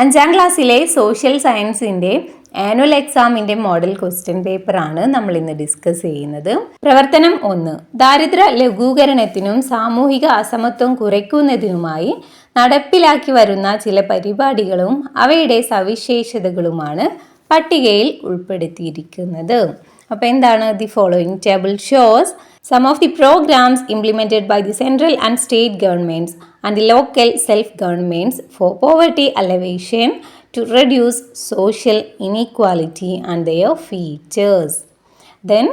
അഞ്ചാം ക്ലാസ്സിലെ സോഷ്യൽ സയൻസിൻ്റെ ആനുവൽ എക്സാമിൻ്റെ മോഡൽ ക്വസ്റ്റ്യൻ പേപ്പറാണ് നമ്മൾ ഇന്ന് ഡിസ്കസ് ചെയ്യുന്നത്. പ്രവർത്തനം 1. ദാരിദ്ര്യ ലഘൂകരണത്തിനും സാമൂഹിക അസമത്വം കുറയ്ക്കുന്നതിനുമായി നടപ്പിലാക്കി വരുന്ന ചില പരിപാടികളും അവയുടെ സവിശേഷതകളുമാണ് പട്ടികയിൽ ഉൾപ്പെടുത്തിയിരിക്കുന്നത്. അപ്പോൾ എന്താണ്? The following table shows some of the programs implemented by the central and state governments and the local self-governments for poverty alleviation to reduce social inequality and their features. Then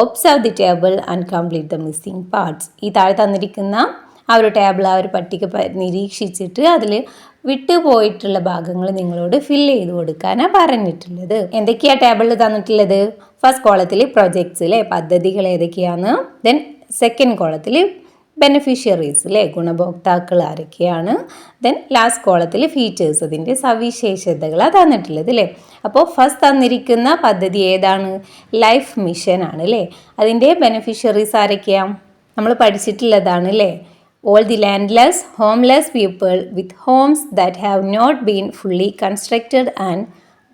observe the table and complete the missing parts. ഈ താഴെ തന്നിരിക്കുന്ന ആ ഒരു table, ആ ഒരു പട്ടിക നിരീക്ഷിച്ചിട്ട് അതിൽ വിട്ടുപോയിട്ടുള്ള ഭാഗങ്ങൾ നിങ്ങളോട് ഫില്ല് ചെയ്ത് കൊടുക്കാനാണ് പറഞ്ഞിട്ടുള്ളത്. എന്തൊക്കെയാണ് ടേബിളിൽ തന്നിട്ടുള്ളത്? ഫസ്റ്റ് കോളത്തിൽ പ്രൊജക്ട്സിലെ പദ്ധതികൾ ഏതൊക്കെയാണ്, ദെൻ സെക്കൻഡ് കോളത്തിൽ ബെനിഫിഷ്യറീസ് അല്ലേ, ഗുണഭോക്താക്കൾ ആരൊക്കെയാണ്, ദെൻ ലാസ്റ്റ് കോളത്തിൽ ഫീച്ചേഴ്സ്, അതിൻ്റെ സവിശേഷതകളാണ് തന്നിട്ടുള്ളത് അല്ലേ. അപ്പോൾ ഫസ്റ്റ് തന്നിരിക്കുന്ന പദ്ധതി ഏതാണ്? ലൈഫ് മിഷൻ ആണ് അല്ലേ. അതിൻ്റെ ബെനിഫിഷ്യറീസ് ആരൊക്കെയാണ്? നമ്മൾ പഠിച്ചിട്ടുള്ളതാണ് അല്ലേ. All the landless, homeless people with homes that have not been fully constructed and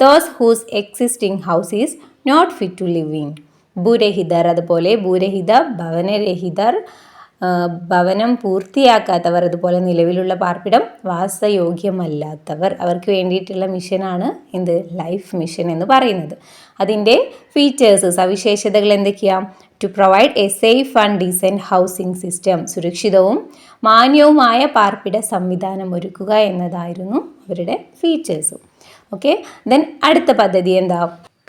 those whose existing house is not fit to live in. ഭൂരഹിതർ, അതുപോലെ ഭൂരഹിത, ഭവനരഹിതർ, ഭവനം പൂർത്തിയാക്കാത്തവർ, അതുപോലെ നിലവിലുള്ള പാർപ്പിടം വാസയോഗ്യമല്ലാത്തവർ, അവർക്ക് വേണ്ടിയിട്ടുള്ള മിഷനാണ് എന്ത്? ലൈഫ് മിഷൻ എന്ന് പറയുന്നത്. അതിൻ്റെ ഫീച്ചേഴ്സ്, സവിശേഷതകൾ എന്തൊക്കെയാണ്? To provide a safe and decent housing system, സുരക്ഷിതവും മാന്യവുമായ പാർപ്പിട സംവിധാനം ഒരുക്കുക എന്നതായിരുന്നു അവരുടെ ഫീച്ചേഴ്സ്. ഓക്കെ, ദെൻ അടുത്ത പദ്ധതി എന്താ?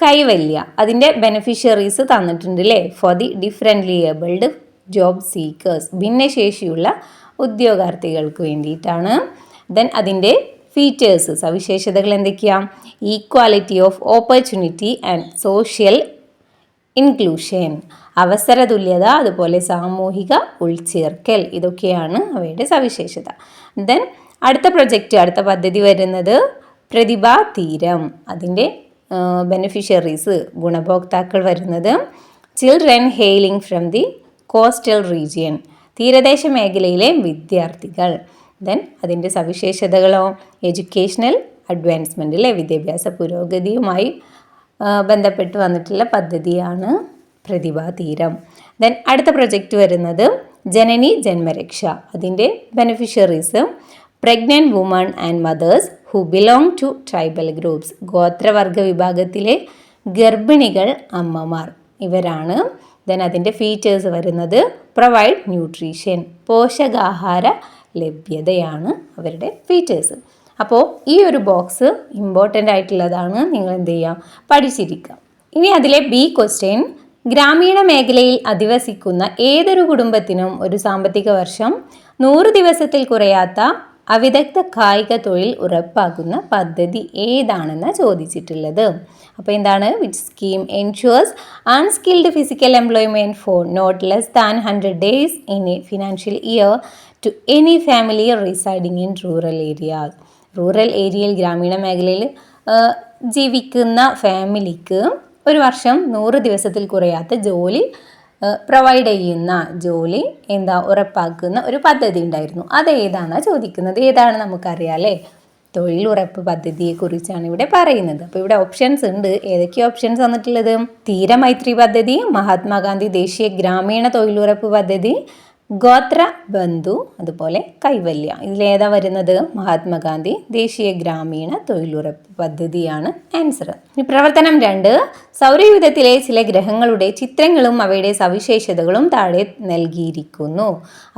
കൈവല്യ. അതിൻ്റെ ബെനിഫിഷ്യറീസ് തന്നിട്ടുണ്ട് അല്ലേ. For the differently abled job seekers, ഭിന്നശേഷിയുള്ള ഉദ്യോഗാർത്ഥികൾക്ക് വേണ്ടിയിട്ടാണ്. ദെൻ അതിൻ്റെ ഫീച്ചേഴ്സ്, സവിശേഷതകൾ എന്തൊക്കെയാണ്? Equality of opportunity and social inclusion, അവസര തുല്യത, അതുപോലെ സാമൂഹിക ഉൾച്ചേർക്കൽ, ഇതൊക്കെയാണ് അവയുടെ സവിശേഷത. ദെൻ അടുത്ത പ്രൊജക്റ്റ്, അടുത്ത പദ്ധതി വരുന്നത് പ്രതിഭാ തീരം. അതിൻ്റെ ബെനിഫിഷ്യറീസ്, ഗുണഭോക്താക്കൾ വരുന്നത് children hailing from the coastal region, തീരദേശ മേഖലയിലെ വിദ്യാർത്ഥികൾ. ദെൻ അതിൻ്റെ സവിശേഷതകളോ? എഡ്യൂക്കേഷണൽ അഡ്വാൻസ്മെൻ്റ് അല്ലേ, വിദ്യാഭ്യാസ പുരോഗതിയുമായി ബന്ധപ്പെട്ട് വന്നിട്ടുള്ള പദ്ധതിയാണ് പ്രതിഭാ തീരം. ദെൻ അടുത്ത പ്രൊജക്റ്റ് വരുന്നത് ജനനി ജന്മരക്ഷ. അതിൻ്റെ beneficiaries pregnant women and mothers who belong to tribal groups, ഗോത്രവർഗ വിഭാഗത്തിലെ ഗർഭിണികൾ, അമ്മമാർ, ഇവരാണ്. ദെൻ അതിൻ്റെ ഫീച്ചേഴ്സ് വരുന്നത് പ്രൊവൈഡ് ന്യൂട്രീഷൻ, പോഷകാഹാര ലഭ്യതയാണ് അവരുടെ ഫീച്ചേഴ്സ്. അപ്പോൾ ഈ ഒരു ബോക്സ് ഇമ്പോർട്ടൻ്റ് ആയിട്ടുള്ളതാണ്, നിങ്ങൾ എന്ത് ചെയ്യുക? പഠിച്ചിരിക്കുക. ഇനി അതിലെ ബി ക്വസ്റ്റ്യൻ, ഗ്രാമീണ മേഖലയിൽ അധിവസിക്കുന്ന ഏതൊരു കുടുംബത്തിനും ഒരു സാമ്പത്തിക വർഷം 100 ദിവസത്തിൽ കുറയാത്ത അവിദഗ്ധ കായിക തൊഴിൽ ഉറപ്പാക്കുന്ന പദ്ധതി ഏതാണെന്നാണ് ചോദിച്ചിട്ടുള്ളത്. അപ്പോൾ എന്താണ്? Which scheme ensures unskilled physical employment for not less than 100 days in a financial year to any family residing in rural areas. Rural ഏരിയയിൽ, ഗ്രാമീണ മേഖലയിൽ ജീവിക്കുന്ന ഫാമിലിക്ക് ഒരു വർഷം 100 ദിവസത്തിൽ കുറയാത്ത ജോലി പ്രൊവൈഡ് ചെയ്യുന്ന, ജോലി എന്താ ഉറപ്പാക്കുന്ന ഒരു പദ്ധതി ഉണ്ടായിരുന്നു. അതേതാണ് ചോദിക്കുന്നത്. ഏതാണ് നമുക്കറിയാം അല്ലേ. തൊഴിലുറപ്പ് പദ്ധതിയെക്കുറിച്ചാണ് ഇവിടെ പറയുന്നത്. അപ്പോൾ ഇവിടെ ഓപ്ഷൻസ് ഉണ്ട്. ഏതൊക്കെ ഓപ്ഷൻസ് വന്നിട്ടുള്ളത്? തീരമൈത്രി പദ്ധതി, മഹാത്മാഗാന്ധി ദേശീയ ഗ്രാമീണ തൊഴിലുറപ്പ് പദ്ധതി, ഗോത്ര ബന്ധു, അതുപോലെ കൈവല്യ. ഇതിലേതാ വരുന്നത്? മഹാത്മാഗാന്ധി ദേശീയ ഗ്രാമീണ തൊഴിലുറപ്പ് പദ്ധതിയാണ് ആൻസർ. പ്രവർത്തനം 2, സൗരയൂഥത്തിലെ ചില ഗ്രഹങ്ങളുടെ ചിത്രങ്ങളും അവയുടെ സവിശേഷതകളും താഴെ നൽകിയിരിക്കുന്നു.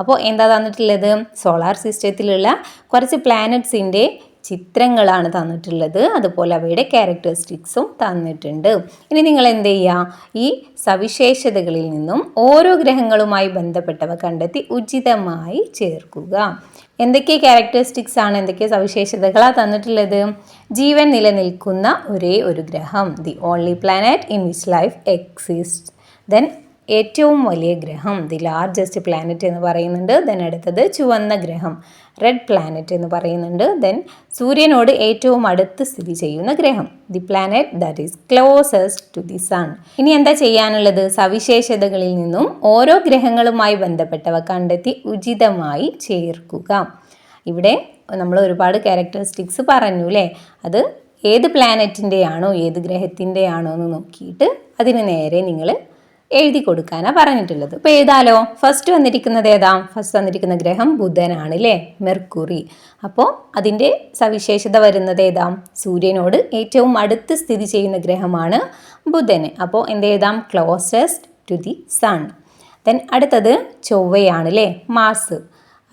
അപ്പോൾ എന്താ തന്നിട്ടുള്ളത്? സോളാർ സിസ്റ്റത്തിലുള്ള കുറച്ച് പ്ലാനറ്റ്സിൻ്റെ ചിത്രങ്ങളാണ് തന്നിട്ടുള്ളത്, അതുപോലെ അവയുടെ ക്യാരക്ടറിസ്റ്റിക്സും തന്നിട്ടുണ്ട്. ഇനി നിങ്ങൾ എന്ത് ചെയ്യുക? ഈ സവിശേഷതകളിൽ നിന്നും ഓരോ ഗ്രഹങ്ങളുമായി ബന്ധപ്പെട്ടവ കണ്ടെത്തി ഉചിതമായി ചേർക്കുക. എന്തൊക്കെ ക്യാരക്ടറിസ്റ്റിക്സ് ആണ്, എന്തൊക്കെ സവിശേഷതകളാണ് തന്നിട്ടുള്ളത്? ജീവൻ നിലനിൽക്കുന്ന ഒരേ ഒരു ഗ്രഹം, the only planet in which life exist. Then ഏറ്റവും വലിയ ഗ്രഹം, ദി ലാർജസ്റ്റ് പ്ലാനറ്റ് എന്ന് പറയുന്നുണ്ട്. ദെൻ അടുത്തത് ചുവന്ന ഗ്രഹം, റെഡ് പ്ലാനറ്റ് എന്ന് പറയുന്നുണ്ട്. ദെൻ സൂര്യനോട് ഏറ്റവും അടുത്ത് സ്ഥിതി ചെയ്യുന്ന ഗ്രഹം, the planet that is closest to the sun. ഇനി എന്താ ചെയ്യാനുള്ളത്? സവിശേഷതകളിൽ നിന്നും ഓരോ ഗ്രഹങ്ങളുമായി ബന്ധപ്പെട്ടവ കണ്ടെത്തി ഉചിതമായി ചേർക്കുക. ഇവിടെ നമ്മൾ ഒരുപാട് ക്യാരക്ടറിസ്റ്റിക്സ് പറഞ്ഞു അല്ലേ. അത് ഏത് പ്ലാനറ്റിൻ്റെ ആണോ ഏത് ഗ്രഹത്തിൻ്റെ ആണോ എന്ന് നോക്കിയിട്ട് അതിന് നേരെ നിങ്ങൾ എഴുതി കൊടുക്കാനാണ് പറഞ്ഞിട്ടുള്ളത്. അപ്പോൾ എഴുതാലോ. ഫസ്റ്റ് വന്നിരിക്കുന്ന ഗ്രഹം ബുധനാണ് അല്ലേ, മെർക്കുറി. അപ്പോൾ അതിൻ്റെ സവിശേഷത വരുന്നത് ഏതാ? സൂര്യനോട് ഏറ്റവും അടുത്ത് സ്ഥിതി ചെയ്യുന്ന ഗ്രഹമാണ് ബുധന്. അപ്പോൾ എന്ത് എഴുതാം? Closest to the sun. Then അടുത്തത് ചൊവ്വയാണ് അല്ലേ, മാർസ്.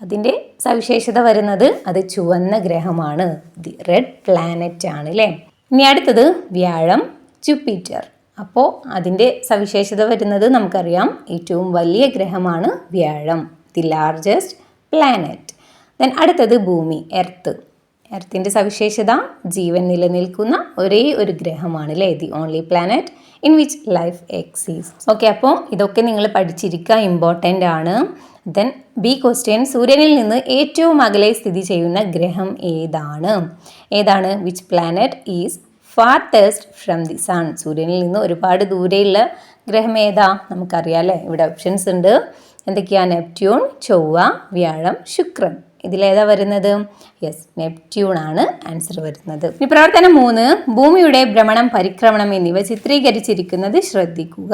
അതിൻ്റെ സവിശേഷത വരുന്നത് അത് ചുവന്ന ഗ്രഹമാണ്, ദി റെഡ് പ്ലാനറ്റ് ആണ് അല്ലേ. ഇനി അടുത്തത് വ്യാഴം, ജൂപ്പിറ്റർ. അപ്പോൾ അതിൻ്റെ സവിശേഷത വരുന്നത് നമുക്കറിയാം, ഏറ്റവും വലിയ ഗ്രഹമാണ് വ്യാഴം, ദി ലാർജസ്റ്റ് പ്ലാനറ്റ്. ദെൻ അടുത്തത് ഭൂമി, എർത്തിൻ്റെ സവിശേഷത ജീവൻ നിലനിൽക്കുന്ന ഒരേ ഒരു ഗ്രഹമാണ് അല്ലേ, the only planet in which life exist. Okay, അപ്പോൾ ഇതൊക്കെ നിങ്ങൾ പഠിച്ചിരിക്കുക, ഇമ്പോർട്ടൻ്റ് ആണ്. ദെൻ ബി ക്വസ്റ്റ്യൻ, സൂര്യനിൽ നിന്ന് ഏറ്റവും അകലെ സ്ഥിതി ചെയ്യുന്ന ഗ്രഹം ഏതാണ്? Which planet is farthest from the sun? സൂര്യനിൽ നിന്ന് ഒരുപാട് ദൂരെയുള്ള ഗ്രഹം ഏതാ? നമുക്കറിയാം അല്ലേ. ഇവിടെ ഓപ്ഷൻസ് ഉണ്ട്. എന്തൊക്കെയാണ്? നെപ്റ്റ്യൂൺ, ചൊവ്വ, വ്യാഴം, ശുക്രൻ. ഇതിലേതാ വരുന്നത്? യെസ്, നെപ്റ്റ്യൂൺ ആണ് ആൻസർ വരുന്നത്. ഇനി പ്രവർത്തനം 3, ഭൂമിയുടെ ഭ്രമണം, പരിക്രമണം എന്നിവ ചിത്രീകരിച്ചിരിക്കുന്നത് ശ്രദ്ധിക്കുക.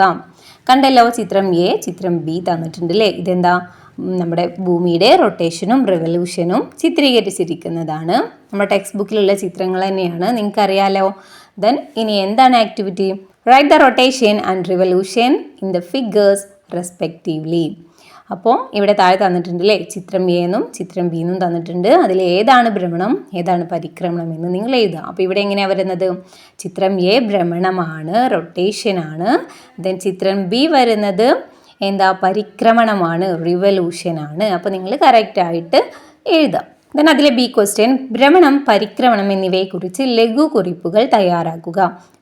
കണ്ടല്ലോ, ചിത്രം എ, ചിത്രം ബി തന്നിട്ടുണ്ട് അല്ലേ. ഇതെന്താ? നമ്മുടെ ഭൂമിയുടെ റൊട്ടേഷനും റിവല്യൂഷനും ചിത്രീകരിച്ചിരിക്കുന്നതാണ്. നമ്മുടെ ടെക്സ്റ്റ് ബുക്കിലുള്ള ചിത്രങ്ങൾ തന്നെയാണ്, നിങ്ങൾക്കറിയാലോ. ദെൻ ഇനി എന്താണ് activity? Write the rotation and revolution in the figures respectively. അപ്പോൾ ഇവിടെ താഴെ തന്നിട്ടുണ്ട് അല്ലേ, ചിത്രം എ എന്നും ചിത്രം ബി എന്നും തന്നിട്ടുണ്ട്. അതിൽ ഏതാണ് ഭ്രമണം ഏതാണ് പരിക്രമണം എന്ന് നിങ്ങൾ എഴുതുക. അപ്പോൾ ഇവിടെ എങ്ങനെയാണ് വരുന്നത്? ചിത്രം എ ഭ്രമണമാണ്, റൊട്ടേഷനാണ്. ദെൻ ചിത്രം ബി വരുന്നത് എന്താ? പരിക്രമണമാണ്, റിവല്യൂഷനാണ്. അപ്പോൾ നിങ്ങൾ കറക്റ്റായിട്ട് എഴുതാം. ദെൻ അതിലെ ബി ക്വസ്റ്റ്യൻ, ഭ്രമണം, പരിക്രമണം എന്നിവയെക്കുറിച്ച് ലഘു കുറിപ്പുകൾ തയ്യാറാക്കുക.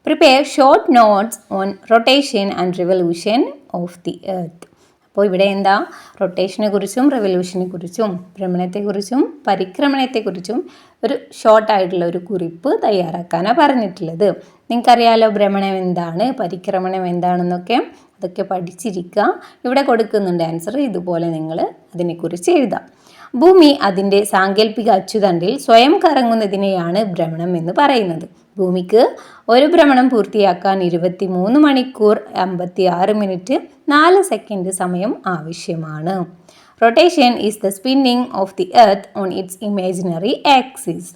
Prepare short notes on rotation and revolution of the earth. അപ്പോൾ ഇവിടെ എന്താ? റൊട്ടേഷനെ കുറിച്ചും റിവല്യൂഷനെ കുറിച്ചും ഭ്രമണത്തെക്കുറിച്ചും പരിക്രമണത്തെക്കുറിച്ചും ഒരു ഷോർട്ടായിട്ടുള്ള ഒരു കുറിപ്പ് തയ്യാറാക്കാനാണ് പറഞ്ഞിട്ടുള്ളത്. നിങ്ങൾക്കറിയാലോ ഭ്രമണം എന്താണ്, പരിക്രമണം എന്താണെന്നൊക്കെ. അതൊക്കെ പഠിച്ചിരിക്കുക. ഇവിടെ കൊടുക്കുന്നുണ്ട് ആൻസർ, ഇതുപോലെ നിങ്ങൾ അതിനെക്കുറിച്ച് എഴുതാം. ഭൂമി അതിൻ്റെ സാങ്കല്പിക അച്ചുതണ്ടിൽ സ്വയം കറങ്ങുന്നതിനെയാണ് ഭ്രമണം എന്ന് പറയുന്നത്. ഭൂമിക്ക് ഒരു ഭ്രമണം പൂർത്തിയാക്കാൻ 23 മണിക്കൂർ 56 മിനിറ്റ് 4 സെക്കൻഡ് സമയം ആവശ്യമാണ്. Rotation is the spinning of the earth on its imaginary axis.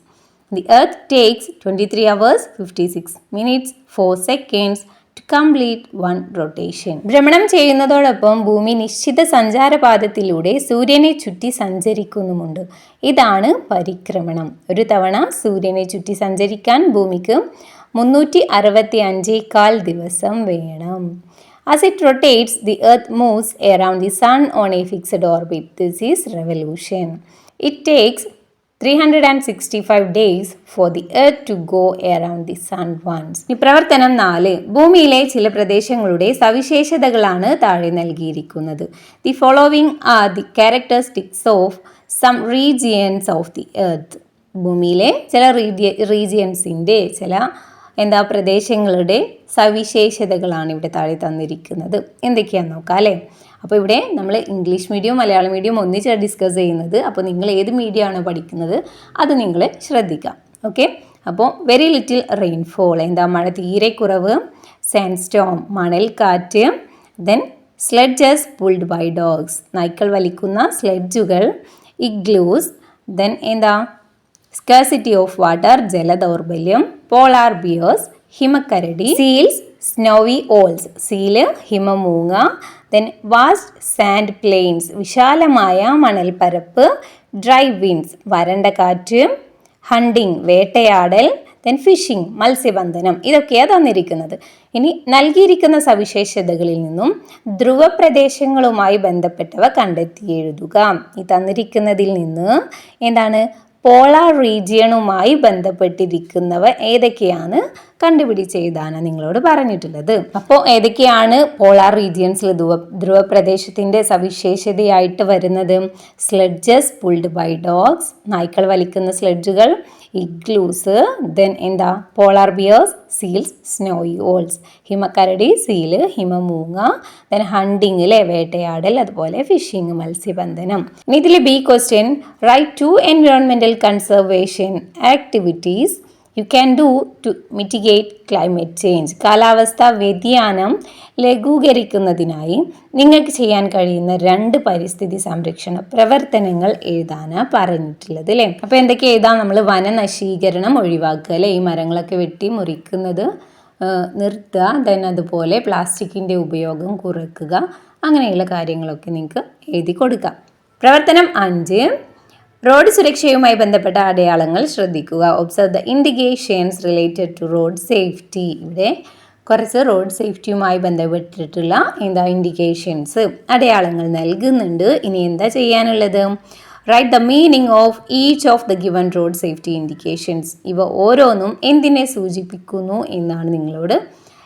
The earth takes 23 hours 56 minutes 4 seconds to complete one rotation. ഭ്രമണം ചെയ്യുന്നതോടൊപ്പം ഭൂമി നിശ്ചിത സഞ്ചാരപാതത്തിലൂടെ സൂര്യനെ ചുറ്റി സഞ്ചരിക്കുന്നുമുണ്ട്. ഇതാണ് പരിക്രമണം. ഒരു തവണ സൂര്യനെ ചുറ്റി സഞ്ചരിക്കാൻ ഭൂമിക്ക് 365 ദിവസം വേണം. As it rotates, the earth moves around the sun on a fixed orbit. This is revolution. It takes 365 days for the earth to go around the sun once. ഈ പ്രവർത്തനം 4, ഭൂമിയിലെ ചില പ്രദേശങ്ങളുടെ സവിശേഷതകളാണ് താഴെ നൽകിയിരിക്കുന്നത്. The following are the characteristics of some regions of the earth. ഭൂമിയിലെ ചില റീജിയൻസിൻ്റെ ചില പ്രദേശങ്ങളുടെ സവിശേഷതകളാണ് ഇവിടെ താഴെ തന്നിരിക്കുന്നത്. എന്തൊക്കെയാണെന്ന് നോക്കാം അല്ലേ. അപ്പോൾ ഇവിടെ നമ്മൾ ഇംഗ്ലീഷ് മീഡിയം മലയാളം മീഡിയം ഒന്നിച്ചാണ് ഡിസ്കസ് ചെയ്യുന്നത്. അപ്പോൾ നിങ്ങൾ ഏത് മീഡിയം ആണോ പഠിക്കുന്നത് അത് നിങ്ങൾ ശ്രദ്ധിക്കാം. ഓക്കെ, അപ്പോൾ വെരി ലിറ്റിൽ റെയിൻഫോൾ, മഴ തീരെ കുറവ്. സാൻഡ്സ്റ്റോം, മണൽക്കാറ്റ്. Then sledges pulled by dogs, നായ്ക്കൾ വലിക്കുന്ന സ്ലെഡ്ജുകൾ. Igloos. Then scarcity of water, ജലദൗർബല്യം. പോളാർ ബിയേഴ്സ്, ഹിമക്കരടി. സീൽസ്, സ്നോവി ഓൾസ്, സീല്, ഹിമമൂങ്ങ. ദെൻ വാസ്റ്റ് സാൻഡ് പ്ലെയിൻസ്, വിശാലമായ മണൽപ്പരപ്പ്. ഡ്രൈ വിൻഡ്സ്, വരണ്ട കാറ്റ്. ഹണ്ടിങ്, വേട്ടയാടൽ. ദെൻ ഫിഷിംഗ്, മത്സ്യബന്ധനം. ഇതൊക്കെയാണ് തന്നിരിക്കുന്നത്. ഇനി നൽകിയിരിക്കുന്ന സവിശേഷതകളിൽ നിന്നും ധ്രുവപ്രദേശങ്ങളുമായി ബന്ധപ്പെട്ടവ കണ്ടെത്തി എഴുതുക. ഈ തന്നിരിക്കുന്നതിൽ നിന്ന് പോളാർ റീജിയണുമായി ബന്ധപ്പെട്ടിരിക്കുന്നവ ഏതൊക്കെയാണ് കണ്ടുപിടിച്ചെഴുതാനാണ് നിങ്ങളോട് പറഞ്ഞിട്ടുള്ളത്. അപ്പോൾ ഏതൊക്കെയാണ് പോളാർ റീജിയൻസിൽ ധ്രുവപ്രദേശത്തിൻ്റെ സവിശേഷതയായിട്ട് വരുന്നത്? സ്ലെഡ്ജസ് പുൾഡ് ബൈ ഡോഗ്സ്, നായ്ക്കൾ വലിക്കുന്ന സ്ലെഡ്ജുകൾ. ഇഗ്ലൂസ്, ദെൻ എന്താ polar bears, seals, snowy owls, ഹിമക്കരടി, സീല്, ഹിമമൂങ്ങ, ദെൻ ഹണ്ടിങ്ങിലെ വേട്ടയാടൽ, അതുപോലെ ഫിഷിംഗ് മത്സ്യബന്ധനം. ഇനി ഇതിൽ ബി ക്വസ്റ്റ്യൻ, റൈറ്റ് 2 എൻവയോൺമെന്റൽ conservation activities you can do to mitigate climate change. കാലാവസ്ഥാ വ്യതിയാനം ലഘൂകരിക്കുന്നതിനായി നിങ്ങൾക്ക് ചെയ്യാൻ കഴിയുന്ന 2 പരിസ്ഥിതി സംരക്ഷണ പ്രവർത്തനങ്ങൾ എഴുതാനാണ് പറഞ്ഞിട്ടുള്ളത് അല്ലേ. അപ്പോൾ എന്തൊക്കെ എഴുതാം? നമ്മൾ വനനശീകരണം ഒഴിവാക്കുക അല്ലേ, ഈ മരങ്ങളൊക്കെ വെട്ടി മുറിക്കുന്നത് നിർത്തുക, ദെൻ അതുപോലെ പ്ലാസ്റ്റിക്കിൻ്റെ ഉപയോഗം കുറയ്ക്കുക, അങ്ങനെയുള്ള കാര്യങ്ങളൊക്കെ നിങ്ങൾക്ക് എഴുതി കൊടുക്കാം. പ്രവർത്തനം 5, റോഡ് സുരക്ഷയുമായി ബന്ധപ്പെട്ട അടയാളങ്ങൾ ശ്രദ്ധിക്കുക. Observe the indications related to road safety. ഇവിടെ കുറച്ച് റോഡ് സേഫ്റ്റിയുമായി ബന്ധപ്പെട്ടിട്ടുള്ള ഇൻഡിക്കേഷൻസ്, അടയാളങ്ങൾ നൽകുന്നുണ്ട്. ഇനി എന്താ ചെയ്യാനുള്ളത്? Write the meaning of each of the given road safety indications. ഇവ ഓരോന്നും എന്തിനെ സൂചിപ്പിക്കുന്നു എന്നാണ് നിങ്ങളോട്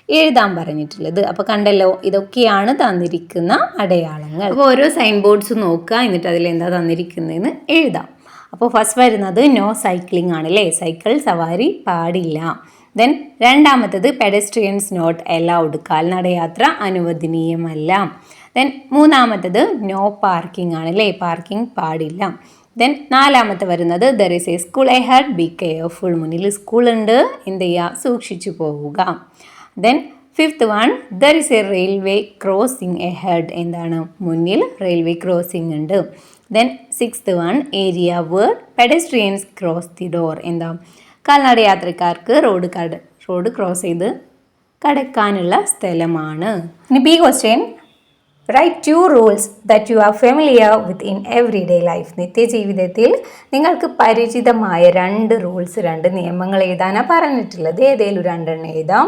എഴുതാൻ പറഞ്ഞിട്ടുള്ളത്. അപ്പോൾ കണ്ടല്ലോ, ഇതൊക്കെയാണ് തന്നിരിക്കുന്ന അടയാളങ്ങൾ. അപ്പോൾ ഓരോ സൈൻ ബോർഡ്സ് നോക്കുക, എന്നിട്ട് അതിലെന്താ തന്നിരിക്കുന്നതെന്ന് എഴുതാം. അപ്പോൾ ഫസ്റ്റ് വരുന്നത് നോ സൈക്ലിംഗ് ആണ് അല്ലേ, സൈക്കിൾ സവാരി പാടില്ല. ദെൻ രണ്ടാമത്തത് പെഡസ്ട്രിയൻസ് നോട്ട് അലൗഡ്, കാൽനടയാത്ര അനുവദനീയമല്ല. ദെൻ മൂന്നാമത്തത് നോ പാർക്കിംഗ് ആണ് അല്ലേ, പാർക്കിംഗ് പാടില്ല. ദെൻ നാലാമത്തെ വരുന്നത് there is a school ahead, be careful, മുന്നിൽ സ്കൂളുണ്ട്, എന്ത് ചെയ്യുക, സൂക്ഷിച്ചു പോവുക. Then fifth one, there is a railway crossing ahead, എന്താണ്, മുന്നിൽ റെയിൽവേ ക്രോസിംഗ് ഉണ്ട്. Then sixth one, area where pedestrians cross the door, എന്താ, കാൽനട യാത്രക്കാർക്ക് റോഡ് ക്രോസ് ചെയ്ത് കടക്കാനുള്ള സ്ഥലമാണ്. ഇനി B question, write 2 rules that you are familiar with in everyday life. നിത്യജീവിതത്തിൽ നിങ്ങൾക്ക് പരിചിതമായ 2 റൂൾസ്, 2 നിയമങ്ങൾ എഴുതാനാണ് പറഞ്ഞിട്ടുള്ളത്. ഏതെങ്കിലും 2 എഴുതാം.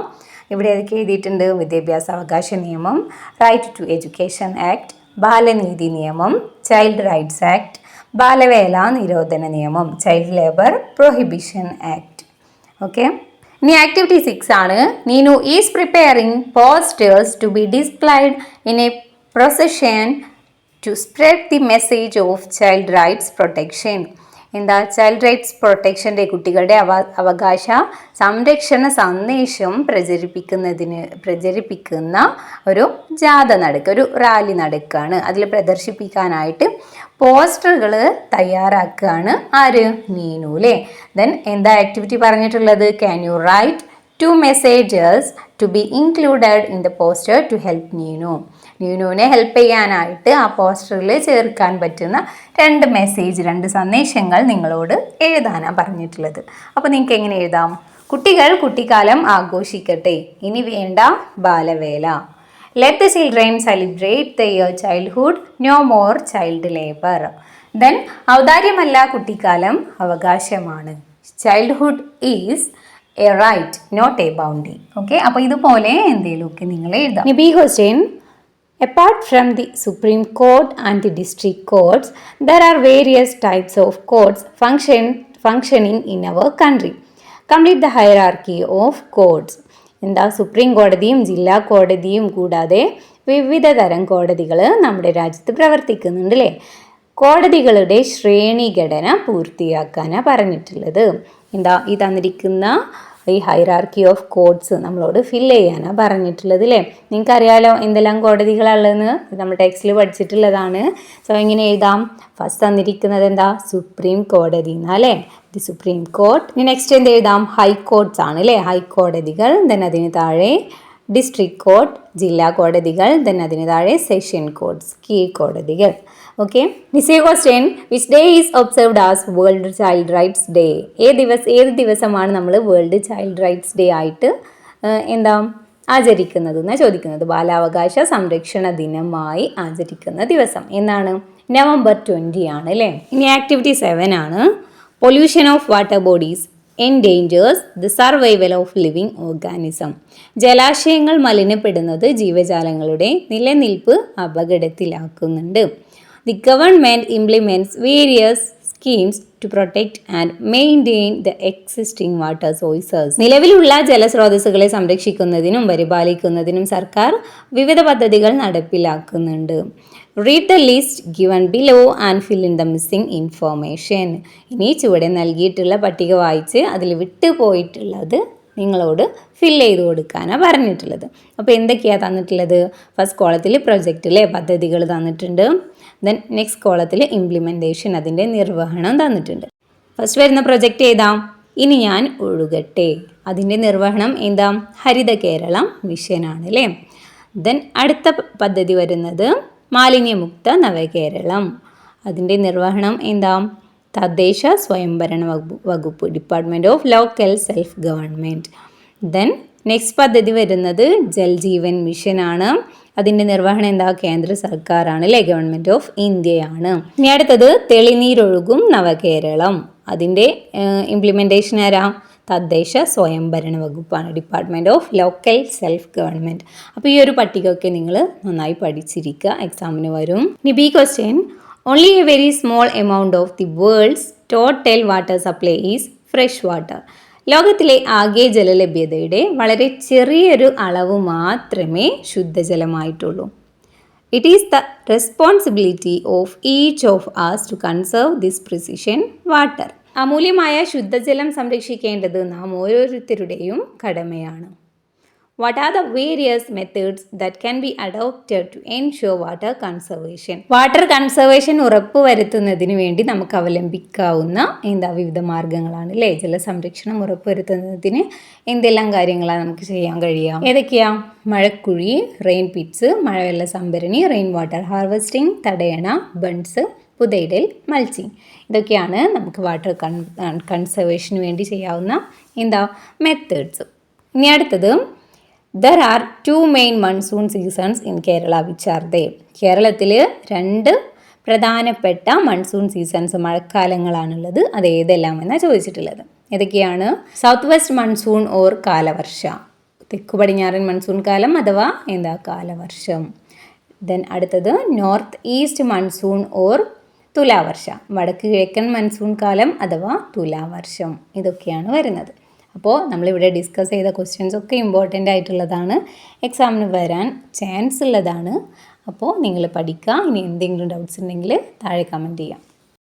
ഇവിടെ ഏതൊക്കെ എഴുതിയിട്ടുണ്ട്? വിദ്യാഭ്യാസ അവകാശ നിയമം, റൈറ്റ് ടു എഡ്യൂക്കേഷൻ ആക്ട്, ബാലനീതി നിയമം, ചൈൽഡ് റൈറ്റ്സ് ആക്ട്, ബാലവേല നിരോധന നിയമം, child labour prohibition act. Okay, ഇനി ആക്ടിവിറ്റി 6 ആണ്. Neenu is preparing posters to be displayed in a procession to spread the message of child rights protection. എന്താ, ചൈൽഡ് റൈറ്റ്സ് പ്രൊട്ടക്ഷൻ്റെ, കുട്ടികളുടെ അവകാശ സംരക്ഷണ സന്ദേശം പ്രചരിപ്പിക്കുന്ന ഒരു ജാഥ നടക്കുക, ഒരു റാലി നടക്കുകയാണ്. അതിൽ പ്രദർശിപ്പിക്കാനായിട്ട് പോസ്റ്ററുകൾ തയ്യാറാക്കുകയാണ് ആര്? നീനു അല്ലേ. ദെൻ എന്താ ആക്ടിവിറ്റി പറഞ്ഞിട്ടുള്ളത്? Can you write 2 messages to be included in the poster to help നീനുവിനെ ഹെൽപ്പ് ചെയ്യാനായിട്ട് ആ പോസ്റ്ററിൽ ചേർക്കാൻ പറ്റുന്ന 2 മെസ്സേജ്, 2 സന്ദേശങ്ങൾ നിങ്ങളോട് എഴുതാനാണ് പറഞ്ഞിട്ടുള്ളത്. അപ്പോൾ നിങ്ങൾക്ക് എങ്ങനെ എഴുതാം? കുട്ടികൾ കുട്ടിക്കാലം ആഘോഷിക്കട്ടെ, ഇനി വേണ്ട ബാലവേല. Let the children celebrate their childhood, no more child labour. Then ഔദാര്യമല്ല കുട്ടിക്കാലം, അവകാശമാണ്. Childhood is a right not a boundary. Okay, അപ്പോൾ ഇതുപോലെ എന്തെങ്കിലുമൊക്കെ നിങ്ങൾ എഴുതാം. B question, apart from the Supreme Court and the district courts, there are various types of courts functioning in our country. Complete the hierarchy of courts. എന്താ, supreme കോടതിയും ജില്ലാ കോടതിയും കൂടാതെ വിവിധ തരം കോടതികൾ നമ്മുടെ രാജ്യത്ത് പ്രവർത്തിക്കുന്നുണ്ട് അല്ലേ. കോടതികളുടെ ശ്രേണിഘടന പൂർത്തിയാക്കാനാണ് പറഞ്ഞിട്ടുള്ളത്. എന്താ, ഈ തന്നിരിക്കുന്ന ഈ ഹൈറാർക്കി ഓഫ് കോഡ്സ് നമ്മളോട് ഫില്ല് ചെയ്യാനാണ് പറഞ്ഞിട്ടുള്ളത് അല്ലേ. നിങ്ങൾക്കറിയാലോ എന്തെല്ലാം കോടതികളുള്ളതെന്ന്, നമ്മൾ ടെക്സ്റ്റിൽ പഠിച്ചിട്ടുള്ളതാണ്. സോ എങ്ങനെ എഴുതാം? ഫസ്റ്റ് തന്നിരിക്കുന്നത് എന്താ, സുപ്രീം കോടതി എന്നല്ലേ, ദി സുപ്രീം കോർട്ട്. ഇനി നെക്സ്റ്റ് എന്ത് എഴുതാം? ഹൈക്കോർട്ട്സ് ആണ് അല്ലേ, ഹൈക്കോടതികൾ. ദെൻ അതിന് താഴെ ഡിസ്ട്രിക്ട് കോർട്ട്, ജില്ലാ കോടതികൾ. ദെൻ അതിന് താഴെ സെഷൻ കോർട്ട്സ്, കീഴ്ക്കോടതികൾ. ഓക്കെ, നിശ്ചയ question, which day is observed as world child rights day. ഏത് ദിവസമാണ് നമ്മൾ വേൾഡ് ചൈൽഡ് റൈറ്റ്സ് ഡേ ആയിട്ട് ആചരിക്കുന്നത് എന്നാണ് ചോദിക്കുന്നത്. ബാലാവകാശ സംരക്ഷണ ദിനമായി ആചരിക്കുന്ന ദിവസം എന്നാണ്? നവംബർ 20 ആണ് അല്ലേ. ഇനി ആക്ടിവിറ്റി 7 ആണ്. Pollution of water bodies endangers the survival of living organism. ജലാശയങ്ങൾ മലിനപ്പെടുന്നത് ജീവജാലങ്ങളുടെ നിലനിൽപ്പ് അപകടത്തിലാക്കുന്നുണ്ട്. The government implements various schemes to protect and maintain the existing water sources. നിലവിലുള്ള ജലസ്രോതസ്സുകളെ സംരക്ഷിക്കുന്നതിനും പരിപാലിക്കുന്നതിനും സർക്കാർ വിവിധ പദ്ധതികൾ നടപ്പിലാക്കുന്നുണ്ട്. Read the list given below and fill in the missing information. ഇനി ചുവടെ നൽകിയിട്ടുള്ള പട്ടിക വായിച്ച് അതിൽ വിട്ടുപോയിട്ടുള്ളത് നിങ്ങളോട് ഫില്ല് ചെയ്ത് കൊടുക്കാനാണ് പറഞ്ഞിട്ടുള്ളത്. അപ്പോൾ എന്തൊക്കെയാണ് തന്നിട്ടുള്ളത്? ഫസ്റ്റ് കോളത്തിൽ പ്രൊജക്റ്റിലെ പദ്ധതികൾ തന്നിട്ടുണ്ട്. ദെൻ നെക്സ്റ്റ് കോളത്തിൽ ഇംപ്ലിമെൻറ്റേഷൻ, അതിൻ്റെ നിർവഹണം തന്നിട്ടുണ്ട്. ഫസ്റ്റ് വരുന്ന പ്രൊജക്റ്റ് ഏതാ? ഇനി ഞാൻ ഒഴുകട്ടെ. അതിൻ്റെ നിർവഹണം എന്താ? ഹരിത കേരളം മിഷനാണ് അല്ലേ. ദെൻ അടുത്ത പദ്ധതി വരുന്നത് മാലിന്യമുക്ത നവകേരളം. അതിൻ്റെ നിർവഹണം എന്താ? തദ്ദേശ സ്വയംഭരണ വകുപ്പ്, department of local self government. Then next പദ്ധതി വരുന്നത് ജൽജീവൻ മിഷനാണ്. അതിൻ്റെ നിർവഹണം എന്താ? കേന്ദ്ര സർക്കാരാണ് അല്ലേ, ഗവൺമെൻറ് ഓഫ് ഇന്ത്യയാണ്. ഇനി അടുത്തത് തെളിനീരൊഴുകും നവകേരളം. അതിൻ്റെ ഇംപ്ലിമെൻറ്റേഷൻ ആരാ? തദ്ദേശ സ്വയംഭരണ വകുപ്പാണ്, department of local self government. അപ്പോൾ ഈ ഒരു പട്ടികയൊക്കെ നിങ്ങൾ നന്നായി പഠിച്ചിരിക്കുക, എക്സാമിന് വരും. ഇനി B question, only a very small amount of the world's total water supply is fresh water. ലോകത്തിലെ ആകെ ജലലഭ്യതയുടെ വളരെ ചെറിയൊരു അളവ് മാത്രമേ ശുദ്ധജലമായിട്ടുള്ളൂ. It is the responsibility of each of us to conserve this precious water. അമൂല്യമായ ശുദ്ധജലം സംരക്ഷിക്കേണ്ടത് നാം ഓരോരുത്തരുടെയും കടമയാണ്. What are the various methods that can be adopted to ensure water conservation? Water conservation ഉറപ്പുവരുത്തുന്നതിന് വേണ്ടി നമുക്ക് അവലംബിക്കാവുന്ന വിവിധ മാർഗങ്ങളാണ് അല്ലേ. ജലസംരക്ഷണം ഉറപ്പുവരുത്തുന്നതിന് എന്തെല്ലാം കാര്യങ്ങളാണ് നമുക്ക് ചെയ്യാൻ കഴിയുക? ഏതൊക്കെയാ? മഴക്കുഴി, റെയിൻ പിറ്റ്സ്, മഴവെള്ള സംഭരണി, റെയിൻ വാട്ടർ ഹാർവെസ്റ്റിംഗ്, തടയണ, ബൺസ്, പുതയിടൽ, മൾച്ചിങ്. ഇതൊക്കെയാണ് നമുക്ക് വാട്ടർ കൺസർവേഷന് വേണ്ടി ചെയ്യാവുന്ന മെത്തേഡ്സ്. ഇനി അടുത്തത്, there are two main monsoon seasons in Kerala, which are they? കേരളത്തിൽ 2 പ്രധാനപ്പെട്ട മൺസൂൺ സീസൺസ്, മഴക്കാലങ്ങളാണുള്ളത്. അത് ഏതെല്ലാം എന്നാണ് ചോദിച്ചിട്ടുള്ളത്. ഏതൊക്കെയാണ്? സൗത്ത് വെസ്റ്റ് മൺസൂൺ ഓർ കാലവർഷ, തെക്കു പടിഞ്ഞാറൻ മൺസൂൺ കാലം അഥവാ കാലവർഷം. ദെൻ അടുത്തത് north east monsoon or Thulavarsha, വടക്ക് കിഴക്കൻ മൺസൂൺ കാലം അഥവാ തുലാവർഷം. ഇതൊക്കെയാണ് വരുന്നത്. അപ്പോൾ നമ്മളിവിടെ ഡിസ്കസ് ചെയ്ത ക്വസ്റ്റ്യൻസ് ഒക്കെ ഇമ്പോർട്ടൻ്റ് ആയിട്ടുള്ളതാണ്, എക്സാമിന് വരാൻ ചാൻസ് ഉള്ളതാണ്. അപ്പോൾ നിങ്ങൾ പഠിക്കുക. ഇനി എന്തെങ്കിലും ഡൗട്ട്സ് ഉണ്ടെങ്കിൽ താഴെ കമൻറ്റ് ചെയ്യാം.